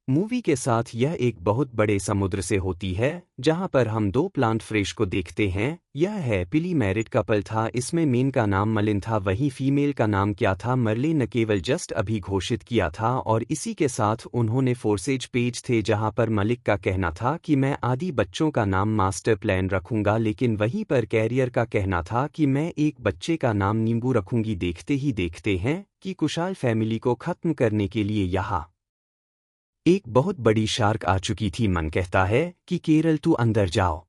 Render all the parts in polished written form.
Movie के साथ यह एक बहुत बड़े समुद्र से होती है जहां पर हम दो प्लांट फ्रेश को देखते हैं। यह है पिली मैरिड कपल था। इसमें मेन का नाम मलिन था, वहीं फीमेल का नाम क्या था मरले न केवल जस्ट अभी घोषित किया था। और इसी के साथ उन्होंने फोर्सेज पेज थे जहां पर मलिक का कहना था कि मैं आदि बच्चों का नाम मास्टर प्लान रखूंगा, लेकिन वहीं पर कैरियर का कहना था कि मैं एक बच्चे का नाम नींबू रखूंगी। देखते ही देखते हैं कि कुशाल फैमिली को खत्म करने के लिए यहाँ एक बहुत बड़ी शार्क आ चुकी थी। मन कहता है कि केरल तू अंदर जाओ,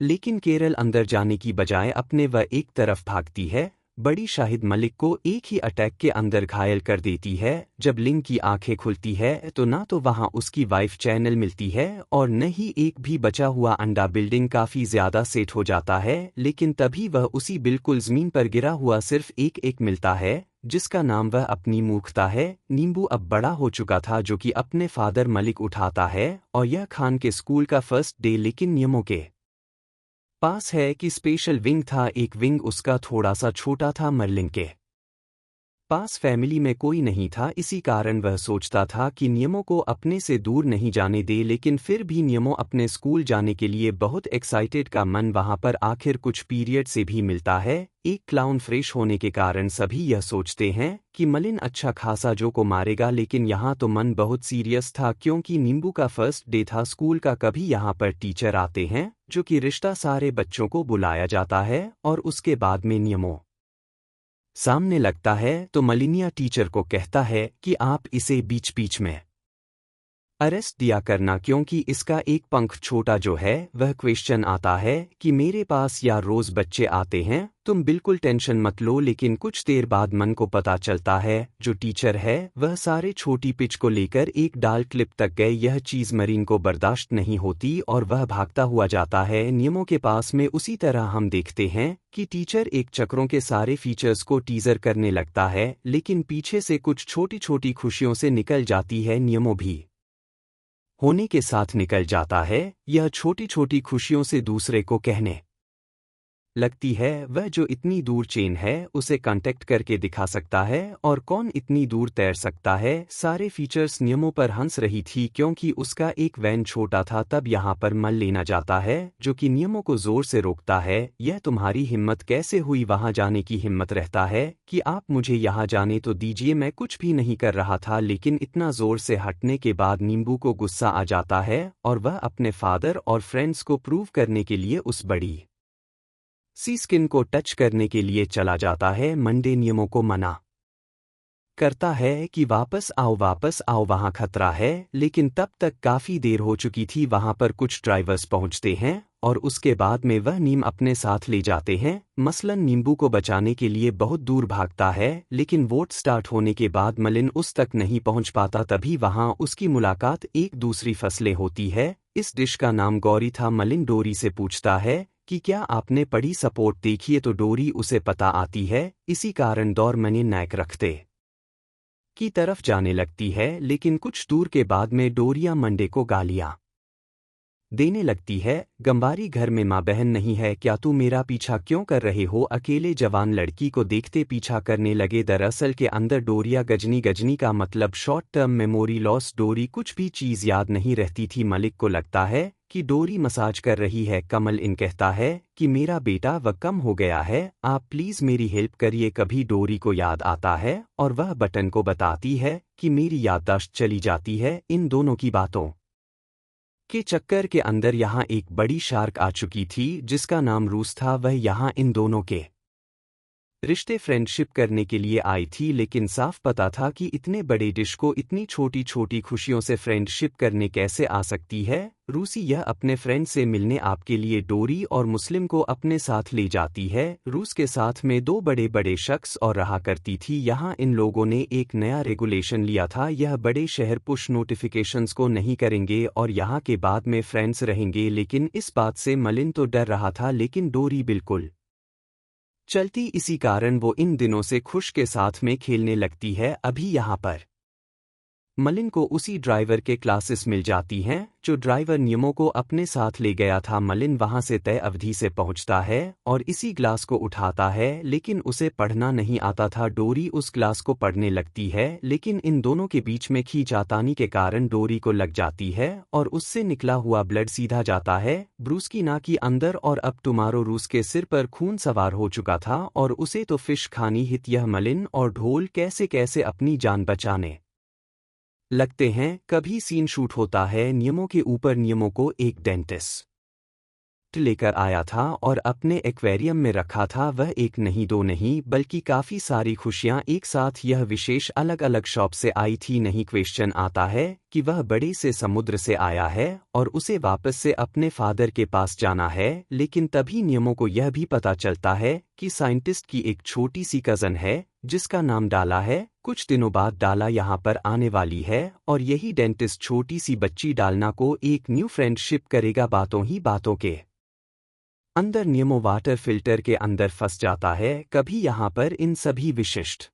लेकिन केरल अंदर जाने की बजाय अपने वह एक तरफ भागती है। बड़ी शाहिद मलिक को एक ही अटैक के अंदर घायल कर देती है। जब लिंग की आंखें खुलती है तो ना तो वहां उसकी वाइफ चैनल मिलती है और न ही एक भी बचा हुआ अंडा। बिल्डिंग काफी ज्यादा सेट हो जाता है, लेकिन तभी वह उसी बिल्कुल जमीन पर गिरा हुआ सिर्फ एक मिलता है, जिसका नाम वह अपनी मूर्खता है। नींबू अब बड़ा हो चुका था जो कि अपने फादर मलिक उठाता है और यह खान के स्कूल का फर्स्ट डे, लेकिन नियमों के पास है कि स्पेशल विंग था। एक विंग उसका थोड़ा सा छोटा था। मर्लिन के पास फैमिली में कोई नहीं था, इसी कारण वह सोचता था कि नियमों को अपने से दूर नहीं जाने दे। लेकिन फिर भी नियमों अपने स्कूल जाने के लिए बहुत एक्साइटेड का मन वहां पर आखिर कुछ पीरियड से भी मिलता है। एक क्लाउन फ्रेश होने के कारण सभी यह सोचते हैं कि मलिन अच्छा खासा जो को मारेगा, लेकिन यहाँ तो मन बहुत सीरियस था क्योंकि नींबू का फर्स्ट डे था स्कूल का। कभी यहाँ पर टीचर आते हैं जो कि रिश्ता सारे बच्चों को बुलाया जाता है और उसके बाद में नियमों सामने लगता है तो मलिनिया टीचर को कहता है कि आप इसे बीच बीच में अरेस्ट दिया करना क्योंकि इसका एक पंख छोटा जो है। वह क्वेश्चन आता है कि मेरे पास या रोज बच्चे आते हैं, तुम बिल्कुल टेंशन मत लो। लेकिन कुछ देर बाद मन को पता चलता है जो टीचर है वह सारे छोटी पिच को लेकर एक डाल क्लिप तक गए। यह चीज मरीन को बर्दाश्त नहीं होती और वह भागता हुआ जाता है नियमों के पास में। उसी तरह हम देखते हैं कि टीचर एक चक्रों के सारे फीचर्स को टीजर करने लगता है, लेकिन पीछे से कुछ छोटी छोटी खुशियों से निकल जाती है। नियमों भी होने के साथ निकल जाता है। यह छोटी छोटी खुशियों से दूसरे को कहने लगती है वह जो इतनी दूर चेन है उसे कांटेक्ट करके दिखा सकता है और कौन इतनी दूर तैर सकता है। सारे फीचर्स नियमों पर हंस रही थी क्योंकि उसका एक वैन छोटा था। तब यहाँ पर मल लेना जाता है जो कि नियमों को जोर से रोकता है। यह तुम्हारी हिम्मत कैसे हुई वहां जाने की? हिम्मत रहता है कि आप मुझे यहाँ जाने तो दीजिए, मैं कुछ भी नहीं कर रहा था। लेकिन इतना जोर से हटने के बाद नींबू को गुस्सा आ जाता है और वह अपने फादर और फ्रेंड्स को प्रूव करने के लिए उस बड़ी सी स्किन को टच करने के लिए चला जाता है। मंडे नियमों को मना करता है कि वापस आओ वहां खतरा है, लेकिन तब तक काफी देर हो चुकी थी। वहां पर कुछ ड्राइवर्स पहुंचते हैं और उसके बाद में वह नीम अपने साथ ले जाते हैं। मसलन नींबू को बचाने के लिए बहुत दूर भागता है, लेकिन वोट स्टार्ट होने के बाद मलिन उस तक नहीं पहुंच पाता। तभी वहां उसकी मुलाकात एक दूसरी फसलें होती है। इस डिश का नाम गौरी था। मलिन डोरी से पूछता है कि क्या आपने पढ़ी सपोर्ट देखिए, तो डोरी उसे पता आती है। इसी कारण दौर मने नायक रखते की तरफ जाने लगती है, लेकिन कुछ दूर के बाद में डोरिया मंडे को गालियां देने लगती है। गंबारी घर में माँ बहन नहीं है क्या? तू मेरा पीछा क्यों कर रहे हो? अकेले जवान लड़की को देखते पीछा करने लगे। दरअसल के अंदर डोरिया गजनी का मतलब शॉर्ट टर्म मेमोरी लॉस। डोरी कुछ भी चीज याद नहीं रहती थी। मलिक को लगता है कि डोरी मसाज कर रही है। कमल इन कहता है कि मेरा बेटा वह कम हो गया है, आप प्लीज मेरी हेल्प करिए। कभी डोरी को याद आता है और वह बटन को बताती है कि मेरी याददाश्त चली जाती है। इन दोनों की बातों के चक्कर के अंदर यहाँ एक बड़ी शार्क आ चुकी थी जिसका नाम रूस था। वह यहाँ इन दोनों के रिश्ते फ्रेंडशिप करने के लिए आई थी, लेकिन साफ पता था कि इतने बड़े डिश को इतनी छोटी छोटी खुशियों से फ्रेंडशिप करने कैसे आ सकती है। रूसी यह अपने फ्रेंड से मिलने आपके लिए डोरी और मुस्लिम को अपने साथ ले जाती है। रूस के साथ में दो बड़े बड़े शख्स और रहा करती थी। यहाँ इन लोगों ने एक नया रेगुलेशन लिया था, यह बड़े शहर पुश नोटिफिकेशंस को नहीं करेंगे और यहाँ के बाद में फ्रेंड्स रहेंगे। लेकिन इस बात से मलिन तो डर रहा था, लेकिन डोरी बिल्कुल चलती, इसी कारण वो इन दिनों से खुश के साथ में खेलने लगती है। अभी यहाँ पर मलिन को उसी ड्राइवर के क्लासेस मिल जाती हैं जो ड्राइवर नियमों को अपने साथ ले गया था। मलिन वहां से तय अवधि से पहुंचता है और इसी ग्लास को उठाता है, लेकिन उसे पढ़ना नहीं आता था। डोरी उस ग्लास को पढ़ने लगती है, लेकिन इन दोनों के बीच में खींचातानी के कारण डोरी को लग जाती है और उससे निकला हुआ ब्लड सीधा जाता है ब्रूस की नाक के अंदर। और अब टुमारो रूस के सिर पर खून सवार हो चुका था और उसे तो फिश खानी हित। यह मलिन और ढोल कैसे कैसे अपनी जान बचाने लगते हैं। कभी सीन शूट होता है नियमों के ऊपर। नियमों को एक डेंटिस्ट लेकर आया था और अपने एक्वेरियम में रखा था। वह एक नहीं दो नहीं बल्कि काफ़ी सारी खुशियां एक साथ यह विशेष अलग अलग शॉप से आई थी। नहीं क्वेश्चन आता है कि वह बड़े से समुद्र से आया है और उसे वापस से अपने फादर के पास जाना है, लेकिन तभी नियमों को यह भी पता चलता है कि साइंटिस्ट की एक छोटी सी कज़न है जिसका नाम डाला है। कुछ दिनों बाद डाला यहाँ पर आने वाली है और यही डेंटिस्ट छोटी सी बच्ची डालना को एक न्यू फ्रेंडशिप करेगा। बातों ही बातों के अंदर नियमों वाटर फिल्टर के अंदर फंस जाता है। कभी यहाँ पर इन सभी विशिष्ट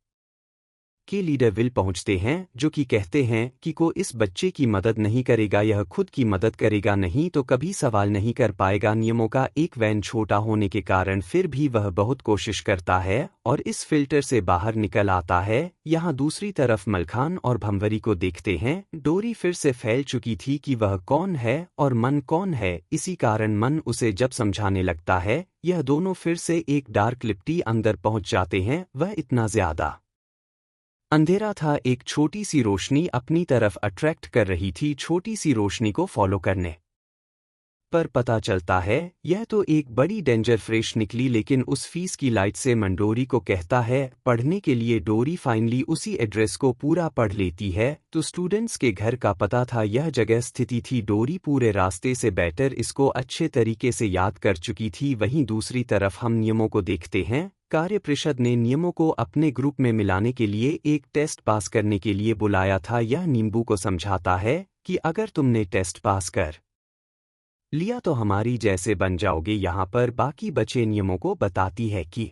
के लीडर विल पहुंचते हैं जो कि कहते हैं कि को इस बच्चे की मदद नहीं करेगा, यह खुद की मदद करेगा नहीं तो कभी सवाल नहीं कर पाएगा। नियमों का एक वैन छोटा होने के कारण फिर भी वह बहुत कोशिश करता है और इस फिल्टर से बाहर निकल आता है। यहाँ दूसरी तरफ मलखान और भंवरी को देखते हैं। डोरी फिर से फैल चुकी थी कि वह कौन है और मन कौन है, इसी कारण मन उसे जब समझाने लगता है। यह दोनों फिर से एक डार्क लिप्टी अंदर पहुंच जाते हैं। वह इतना ज्यादा अंधेरा था, एक छोटी सी रोशनी अपनी तरफ अट्रैक्ट कर रही थी। छोटी सी रोशनी को फॉलो करने पर पता चलता है यह तो एक बड़ी डेंजर फ्रेश निकली, लेकिन उस फीस की लाइट से मन डोरी को कहता है पढ़ने के लिए। डोरी फाइनली उसी एड्रेस को पूरा पढ़ लेती है तो स्टूडेंट्स के घर का पता था, यह जगह स्थिति थी। डोरी पूरे रास्ते से बेटर इसको अच्छे तरीके से याद कर चुकी थी। वहीं दूसरी तरफ हम नियमों को देखते हैं। कार्यपरिषद ने नियमों को अपने ग्रुप में मिलाने के लिए एक टेस्ट पास करने के लिए बुलाया था। यह नींबू को समझाता है कि अगर तुमने टेस्ट पास कर लिया तो हमारी जैसे बन जाओगे। यहाँ पर बाकी बचे नियमों को बताती है कि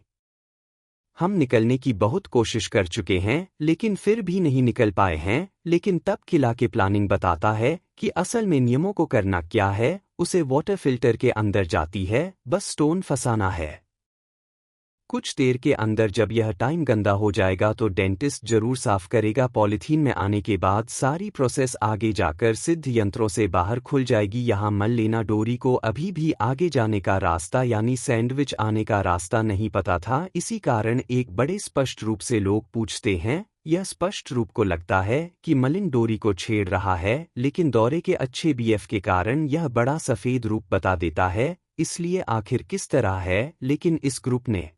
हम निकलने की बहुत कोशिश कर चुके हैं लेकिन फिर भी नहीं निकल पाए हैं। लेकिन तब किला के प्लानिंग बताता है कि असल में नियमों को करना क्या है। उसे वाटर फिल्टर के अंदर जाती है, बस स्टोन फंसाना है। कुछ देर के अंदर जब यह टाइम गंदा हो जाएगा तो डेंटिस्ट जरूर साफ करेगा। पॉलीथीन में आने के बाद सारी प्रोसेस आगे जाकर सिद्ध यंत्रों से बाहर खुल जाएगी। यहाँ मल लेना डोरी को अभी भी आगे जाने का रास्ता यानी सैंडविच आने का रास्ता नहीं पता था। इसी कारण एक बड़े स्पष्ट रूप से लोग पूछते हैं। यह स्पष्ट रूप को लगता है कि मलिन डोरी को छेड़ रहा है, लेकिन दौरे के अच्छे बीएफ के कारण यह बड़ा सफेद रूप बता देता है। इसलिए आखिर किस तरह है, लेकिन इस ग्रुप ने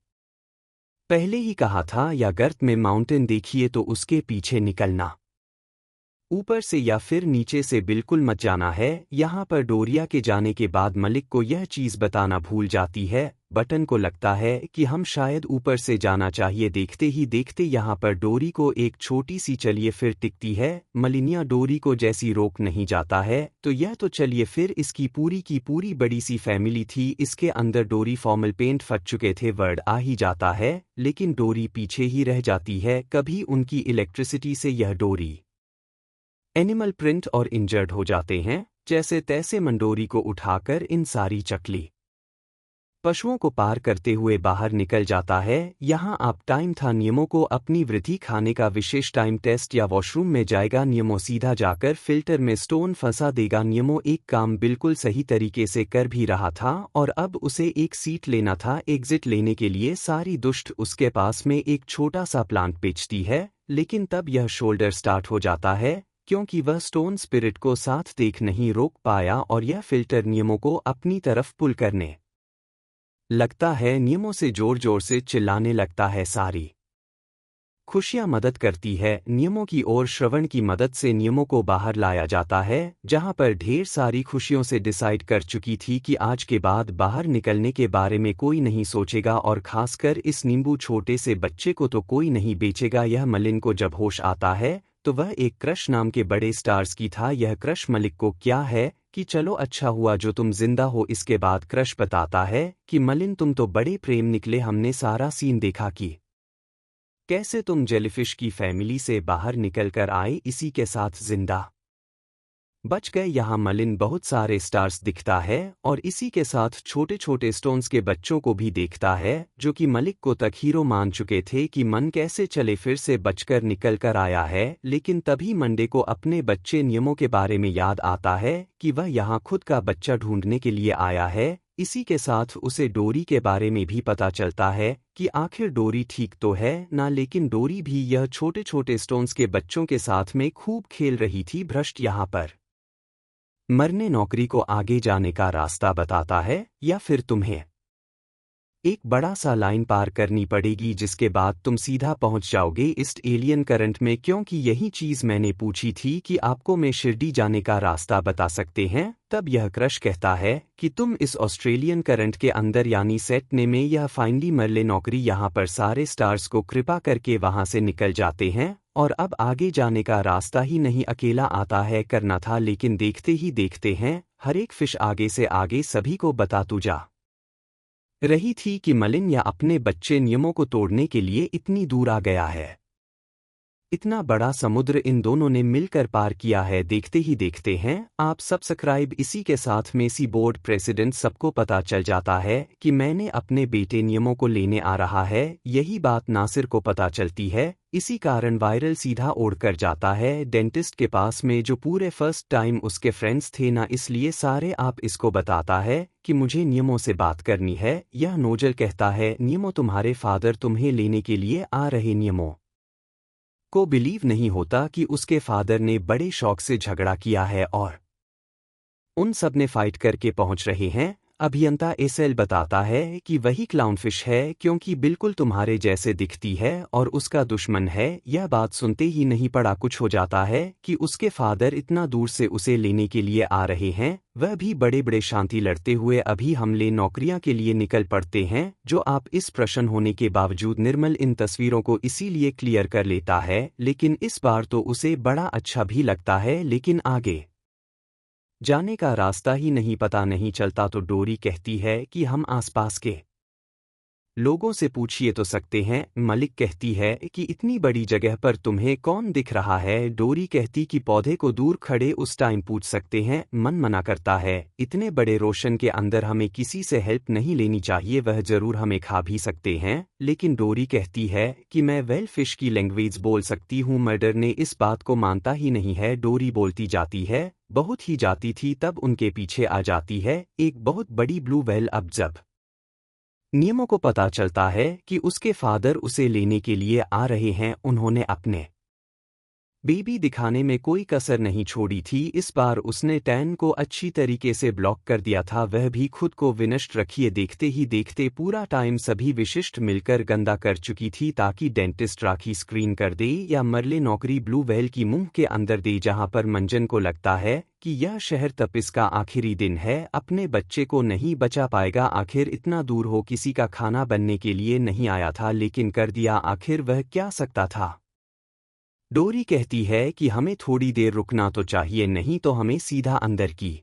पहले ही कहा था या गर्त में माउंटेन देखिए तो उसके पीछे निकलना, ऊपर से या फिर नीचे से बिल्कुल मत जाना है। यहाँ पर डोरिया के जाने के बाद मलिक को यह चीज़ बताना भूल जाती है। बटन को लगता है कि हम शायद ऊपर से जाना चाहिए। देखते ही देखते यहाँ पर डोरी को एक छोटी सी चलिए फिर टिकती है। मलिनिया डोरी को जैसी रोक नहीं जाता है तो यह तो चलिए फिर इसकी पूरी की पूरी बड़ी सी फैमिली थी। इसके अंदर डोरी फॉर्मल पेंट फट चुके थे, वर्ड आ ही जाता है, लेकिन डोरी पीछे ही रह जाती है। कभी उनकी इलेक्ट्रिसिटी से यह डोरी एनिमल प्रिंट और इंजर्ड हो जाते हैं। जैसे तैसे मंडोरी को उठाकर इन सारी चकली पशुओं को पार करते हुए बाहर निकल जाता है। यहाँ आप टाइम था नियमों को अपनी वृद्धि खाने का विशेष टाइम टेस्ट या वॉशरूम में जाएगा। नियमों सीधा जाकर फिल्टर में स्टोन फंसा देगा। नियमों एक काम बिल्कुल सही तरीके से कर भी रहा था और अब उसे एक सीट लेना था एग्जिट लेने के लिए। सारी दुष्ट उसके पास में एक छोटा सा प्लांट बेचती है, लेकिन तब यह शोल्डर स्टार्ट हो जाता है क्योंकि वह स्टोन स्पिरिट को साथ देख नहीं रोक पाया और यह फिल्टर नियमों को अपनी तरफ पुल करने लगता है। नियमों से जोर जोर से चिल्लाने लगता है। सारी खुशियां मदद करती है नियमों की और श्रवण की मदद से नियमों को बाहर लाया जाता है, जहां पर ढेर सारी खुशियों से डिसाइड कर चुकी थी कि आज के बाद बाहर निकलने के बारे में कोई नहीं सोचेगा और खासकर इस नींबू छोटे से बच्चे को तो कोई नहीं बेचेगा। यह मलिन को जब होश आता है तो वह एक क्रश नाम के बड़े स्टार्स की था। यह क्रश मलिक को क्या है कि चलो अच्छा हुआ जो तुम जिंदा हो। इसके बाद क्रश बताता है कि मलिन तुम तो बड़े प्रेम निकले, हमने सारा सीन देखा कि कैसे तुम जेलीफिश की फैमिली से बाहर निकल कर आए इसी के साथ जिंदा बच गए। यहाँ मलिन बहुत सारे स्टार्स दिखता है और इसी के साथ छोटे छोटे स्टोन्स के बच्चों को भी देखता है जो कि मलिक को तक हीरो मान चुके थे कि मन कैसे चले फिर से बचकर निकल कर आया है। लेकिन तभी मंडे को अपने बच्चे नियमों के बारे में याद आता है कि वह यहाँ खुद का बच्चा ढूंढने के लिए आया है। इसी के साथ उसे डोरी के बारे में भी पता चलता है कि आखिर डोरी ठीक तो है ना, लेकिन डोरी भी यह छोटे छोटे स्टोन्स के बच्चों के साथ में खूब खेल रही थी। भ्रष्ट यहाँ पर मरने नौकरी को आगे जाने का रास्ता बताता है या फिर तुम्हें एक बड़ा सा लाइन पार करनी पड़ेगी जिसके बाद तुम सीधा पहुंच जाओगे ईस्ट एलियन करंट में, क्योंकि यही चीज मैंने पूछी थी कि आपको मैं शिरडी जाने का रास्ता बता सकते हैं। तब यह क्रश कहता है कि तुम इस ऑस्ट्रेलियन करंट के अंदर यानी सेट ने में यह फाइनली मरले नौकरी यहाँ पर सारे स्टार्स को कृपा करके वहां से निकल जाते हैं और अब आगे जाने का रास्ता ही नहीं अकेला आता है करना था। लेकिन देखते ही देखते हैं हर एक फिश आगे से आगे सभी को बतातू जा रही थी कि मलिन या अपने बच्चे नियमों को तोड़ने के लिए इतनी दूर आ गया है। इतना बड़ा समुद्र इन दोनों ने मिलकर पार किया है। देखते ही देखते हैं आप सब्सक्राइब इसी के साथ में सी बोर्ड प्रेसिडेंट सबको पता चल जाता है कि मैंने अपने बेटे नियमों को लेने आ रहा है। यही बात नासिर को पता चलती है। इसी कारण वायरल सीधा उड़कर जाता है डेंटिस्ट के पास में जो पूरे फर्स्ट टाइम उसके फ्रेंड्स थे ना, इसलिए सारे आप इसको बताता है कि मुझे नियमों से बात करनी है। यह नोजल कहता है नियमों तुम्हारे फादर तुम्हें लेने के लिए आ रहे। नियमों को बिलीव नहीं होता कि उसके फादर ने बड़े शौक से झगड़ा किया है और उन सब ने फाइट करके पहुंच रहे हैं। अभियंता एसएल बताता है कि वही क्लाउनफिश है क्योंकि बिल्कुल तुम्हारे जैसे दिखती है और उसका दुश्मन है। यह बात सुनते ही नहीं पड़ा कुछ हो जाता है कि उसके फादर इतना दूर से उसे लेने के लिए आ रहे हैं, वह भी बड़े बड़े शांति लड़ते हुए। अभी हमले नौकरियां के लिए निकल पड़ते हैं जो आप इस प्रश्न होने के बावजूद निर्मल इन तस्वीरों को इसीलिए क्लियर कर लेता है। लेकिन इस बार तो उसे बड़ा अच्छा भी लगता है, लेकिन आगे जाने का रास्ता ही नहीं पता नहीं चलता। तो डोरी कहती है कि हम आसपास के लोगों से पूछिए तो सकते हैं। मलिक कहती है कि इतनी बड़ी जगह पर तुम्हें कौन दिख रहा है। डोरी कहती कि पौधे को दूर खड़े उस टाइम पूछ सकते हैं। मन मना करता है इतने बड़े रोशन के अंदर हमें किसी से हेल्प नहीं लेनी चाहिए, वह जरूर हमें खा भी सकते हैं। लेकिन डोरी कहती है कि मैं वेल फिश की लैंग्वेज बोल सकती हूँ। मर्डर ने इस बात को मानता ही नहीं है। डोरी बोलती जाती है, बहुत ही जाती थी, तब उनके पीछे आ जाती है एक बहुत बड़ी ब्लू व्हेल। अब जब नियमों को पता चलता है कि उसके फादर उसे लेने के लिए आ रहे हैं, उन्होंने अपने बेबी दिखाने में कोई कसर नहीं छोड़ी थी। इस बार उसने टैन को अच्छी तरीके से ब्लॉक कर दिया था, वह भी खुद को विनष्ट रखिए। देखते ही देखते पूरा टाइम सभी विशिष्ट मिलकर गंदा कर चुकी थी ताकि डेंटिस्ट राखी स्क्रीन कर दे या मरले नौकरी ब्लू व्हेल की मुंह के अंदर दे, जहां पर मंजन को लगता है कि यह शहर तपिस का आखिरी दिन है, अपने बच्चे को नहीं बचा पाएगा। आखिर इतना दूर हो किसी का खाना बनने के लिए नहीं आया था, लेकिन कर दिया। आखिर वह क्या सकता था। डोरी कहती है कि हमें थोड़ी देर रुकना तो चाहिए, नहीं तो हमें सीधा अंदर की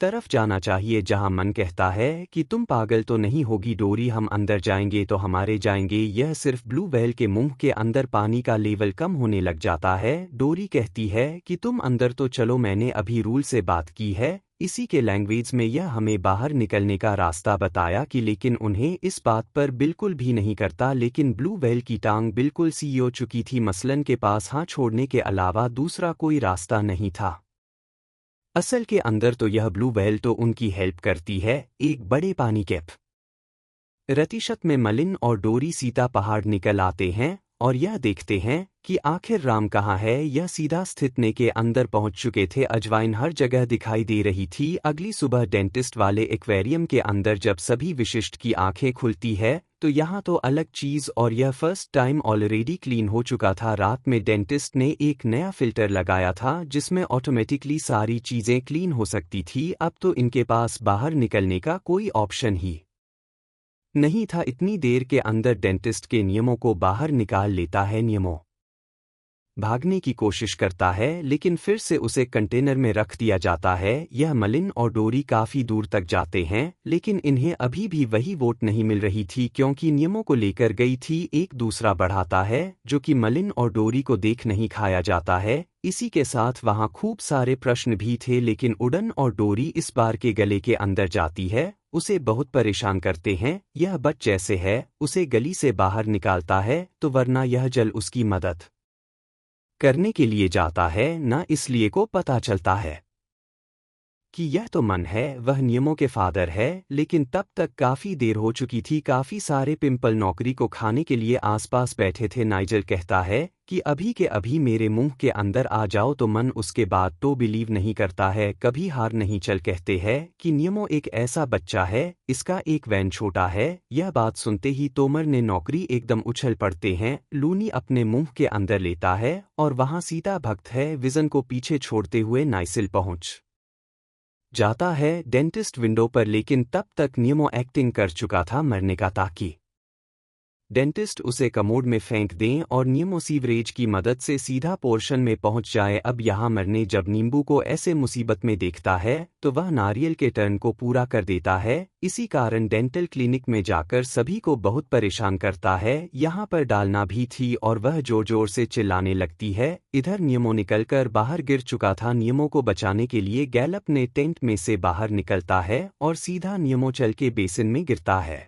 तरफ जाना चाहिए। जहां मन कहता है कि तुम पागल तो नहीं होगी डोरी, हम अंदर जाएंगे तो हमारे जाएंगे। यह सिर्फ ब्लू व्हेल के मुंह के अंदर पानी का लेवल कम होने लग जाता है। डोरी कहती है कि तुम अंदर तो चलो, मैंने अभी रूल से बात की है, इसी के लैंग्वेज में यह हमें बाहर निकलने का रास्ता बताया कि, लेकिन उन्हें इस बात पर बिल्कुल भी नहीं करता। लेकिन ब्लू व्हेल की टांग बिल्कुल सी हो चुकी थी, मसलन के पास हाथ छोड़ने के अलावा दूसरा कोई रास्ता नहीं था। असल के अंदर तो यह ब्लू व्हेल तो उनकी हेल्प करती है एक बड़े पानी कैप रतीशत में। मलिन और डोरी सीता पहाड़ निकल आते हैं और यह देखते हैं कि आखिर राम कहाँ है। यह सीधा स्थितने के अंदर पहुंच चुके थे। अजवाइन हर जगह दिखाई दे रही थी। अगली सुबह डेंटिस्ट वाले एक्वेरियम के अंदर जब सभी विशिष्ट की आंखें खुलती है तो यहाँ तो अलग चीज, और यह फर्स्ट टाइम ऑलरेडी क्लीन हो चुका था। रात में डेंटिस्ट ने एक नया फिल्टर लगाया था जिसमें ऑटोमेटिकली सारी चीजें क्लीन हो सकती थी। अब तो इनके पास बाहर निकलने का कोई ऑप्शन ही नहीं था। इतनी देर के अंदर डेंटिस्ट के नियमों को बाहर निकाल लेता है। नियमों भागने की कोशिश करता है लेकिन फिर से उसे कंटेनर में रख दिया जाता है। यह मलिन और डोरी काफी दूर तक जाते हैं लेकिन इन्हें अभी भी वही वोट नहीं मिल रही थी क्योंकि नियमों को लेकर गई थी। एक दूसरा बढ़ाता है जो कि मलिन और डोरी को देख नहीं खाया जाता है। इसी के साथ वहां खूब सारे प्रश्न भी थे लेकिन उड़न और डोरी इस बार के गले के अंदर जाती है, उसे बहुत परेशान करते हैं। यह बच जैसे है, उसे गली से बाहर निकालता है तो वरना यह जल उसकी मदद करने के लिए जाता है, ना इसलिए को पता चलता है कि यह तो मन है, वह नियमों के फादर है। लेकिन तब तक काफी देर हो चुकी थी, काफी सारे पिंपल नौकरी को खाने के लिए आसपास बैठे थे। नाइजल कहता है कि अभी के अभी मेरे मुंह के अंदर आ जाओ तो मन उसके बाद तो बिलीव नहीं करता है, कभी हार नहीं। चल कहते हैं कि नियमो एक ऐसा बच्चा है, इसका एक वैन छोटा है। यह बात सुनते ही तोमर ने नौकरी एकदम उछल पड़ते हैं। लूनी अपने मुंह के अंदर लेता है और वहां सीता भक्त है। विजन को पीछे छोड़ते हुए नाइसिल पहुंच जाता है डेंटिस्ट विंडो पर, लेकिन तब तक नियमो एक्टिंग कर चुका था मरने का, ताकि डेंटिस्ट उसे कमोड में फेंक दें और नियमो सीवरेज की मदद से सीधा पोर्शन में पहुंच जाए। अब यहाँ मरने जब नींबू को ऐसे मुसीबत में देखता है तो वह नारियल के टर्न को पूरा कर देता है। इसी कारण डेंटल क्लिनिक में जाकर सभी को बहुत परेशान करता है। यहाँ पर डालना भी थी और वह जोर जोर से चिल्लाने लगती है। इधर नियमो निकलकर बाहर गिर चुका था। नियमो को बचाने के लिए गैलप ने टेंट में से बाहर निकलता है और सीधा नियमो चल के बेसिन में गिरता है।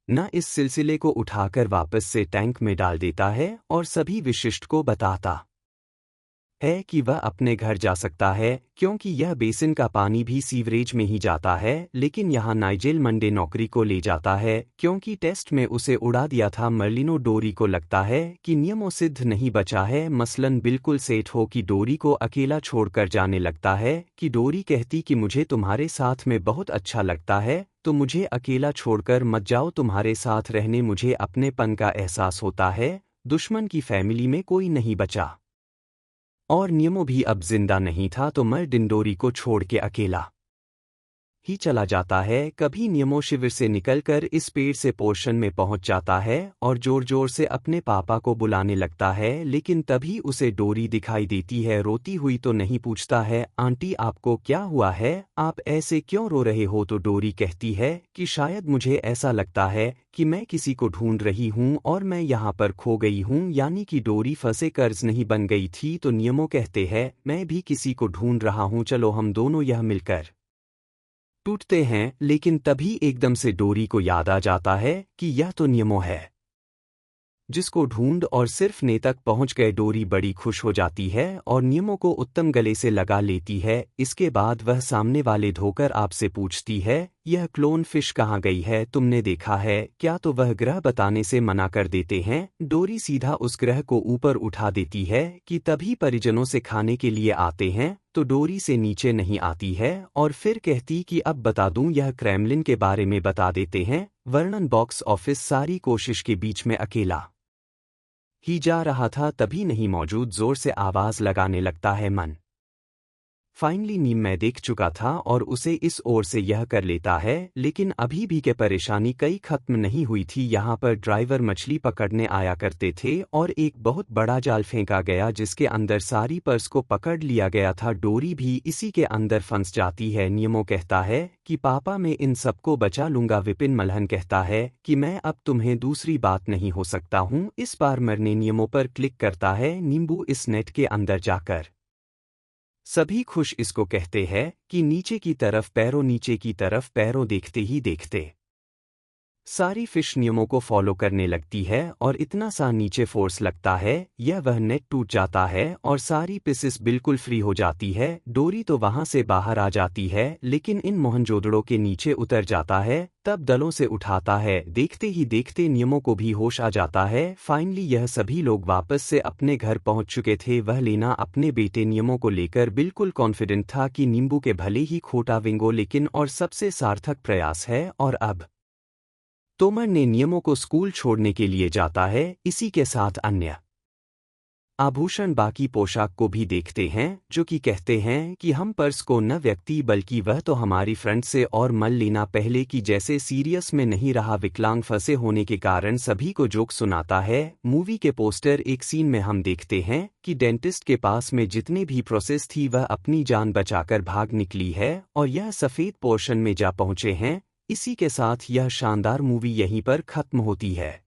न इस सिलसिले को उठाकर वापस से टैंक में डाल देता है और सभी विशिष्ट को बताता है कि वह अपने घर जा सकता है क्योंकि यह बेसिन का पानी भी सीवरेज में ही जाता है। लेकिन यहाँ नाइजेल मंडे नौकरी को ले जाता है क्योंकि टेस्ट में उसे उड़ा दिया था। मर्लिनो डोरी को लगता है कि नियमों सिद्ध नहीं बचा है, मसलन बिल्कुल सेट हो कि डोरी को अकेला छोड़कर जाने लगता है कि डोरी कहती कि मुझे तुम्हारे साथ में बहुत अच्छा लगता है तो मुझे अकेला छोड़कर मत जाओ, तुम्हारे साथ रहने मुझे अपनेपन का एहसास होता है। दुश्मन की फैमिली में कोई नहीं बचा और नियमो भी अब जिंदा नहीं था तो मर डिंडोरी को छोड़ के अकेला ही चला जाता है। कभी नियमो शिविर से निकलकर इस पेड़ से पोर्शन में पहुंच जाता है और जोर जोर से अपने पापा को बुलाने लगता है, लेकिन तभी उसे डोरी दिखाई देती है। रोती हुई तो नहीं, पूछता है आंटी आपको क्या हुआ है, आप ऐसे क्यों रो रहे हो। तो डोरी कहती है कि शायद मुझे ऐसा लगता है कि मैं किसी को ढूंढ रही हूँ और मैं यहाँ पर खो गई हूँ, यानी कि डोरी फंसे कर्ज नहीं बन गई थी। तो नियमो कहते हैं मैं भी किसी को ढूंढ रहा हूँ, चलो हम दोनों यह मिलकर टूटते हैं। लेकिन तभी एकदम से डोरी को याद आ जाता है कि यह तो नियमो है जिसको ढूंढ और सिर्फ ने तक पहुंच गए। डोरी बड़ी खुश हो जाती है और नियमो को उत्तम गले से लगा लेती है। इसके बाद वह सामने वाले धोकर आपसे पूछती है यह क्लोन फिश कहाँ गई है, तुमने देखा है क्या। तो वह ग्रह बताने से मना कर देते हैं। डोरी सीधा उस ग्रह को ऊपर उठा देती है कि तभी परिजनों से खाने के लिए आते हैं तो डोरी से नीचे नहीं आती है और फिर कहती कि अब बता दूं, यह क्रेमलिन के बारे में बता देते हैं। वर्णन बॉक्स ऑफिस सारी कोशिश के बीच में अकेला ही जा रहा था, तभी नहीं मौजूद जोर से आवाज लगाने लगता है मन। फाइनली नीम मैं देख चुका था और उसे इस ओर से यह कर लेता है, लेकिन अभी भी के परेशानी कई खत्म नहीं हुई थी। यहाँ पर ड्राइवर मछली पकड़ने आया करते थे और एक बहुत बड़ा जाल फेंका गया जिसके अंदर सारी पर्स को पकड़ लिया गया था। डोरी भी इसी के अंदर फंस जाती है। नियमो कहता है कि पापा मैं इन सबको बचा लूंगा। विपिन मल्हन कहता है कि मैं अब तुम्हें दूसरी बात नहीं हो सकता हूँ। इस बार मरने नियमों पर क्लिक करता है। नींबू इस नेट के अंदर जाकर सभी खुश इसको कहते हैं कि नीचे की तरफ पैरों, नीचे की तरफ पैरों। देखते ही देखते सारी फिश नियमों को फॉलो करने लगती है और इतना सा नीचे फोर्स लगता है यह वह नेट टूट जाता है और सारी पिसेस बिल्कुल फ्री हो जाती है। डोरी तो वहां से बाहर आ जाती है लेकिन इन मोहनजोदड़ो के नीचे उतर जाता है, तब दलों से उठाता है। देखते ही देखते नियमों को भी होश आ जाता है। फाइनली यह सभी लोग वापस से अपने घर पहुंच चुके थे। वह लेना अपने बेटे नियमों को लेकर बिल्कुल कॉन्फिडेंट था कि नींबू के भले ही खोटा विंगो लेकिन और सबसे सार्थक प्रयास है। और अब तोमर ने नियमों को स्कूल छोड़ने के लिए जाता है। इसी के साथ अन्य आभूषण बाकी पोशाक को भी देखते हैं जो कि कहते हैं कि हम पर्स को न व्यक्ति बल्कि वह तो हमारी फ्रंट से और मल लेना पहले की जैसे सीरियस में नहीं रहा। विकलांग फंसे होने के कारण सभी को जोक सुनाता है। मूवी के पोस्टर एक सीन में हम देखते हैं कि डेंटिस्ट के पास में जितने भी प्रोसेस थी वह अपनी जान बचाकर भाग निकली है और यह सफ़ेद पोर्शन में जा पहुंचे हैं। इसी के साथ यह शानदार मूवी यहीं पर खत्म होती है।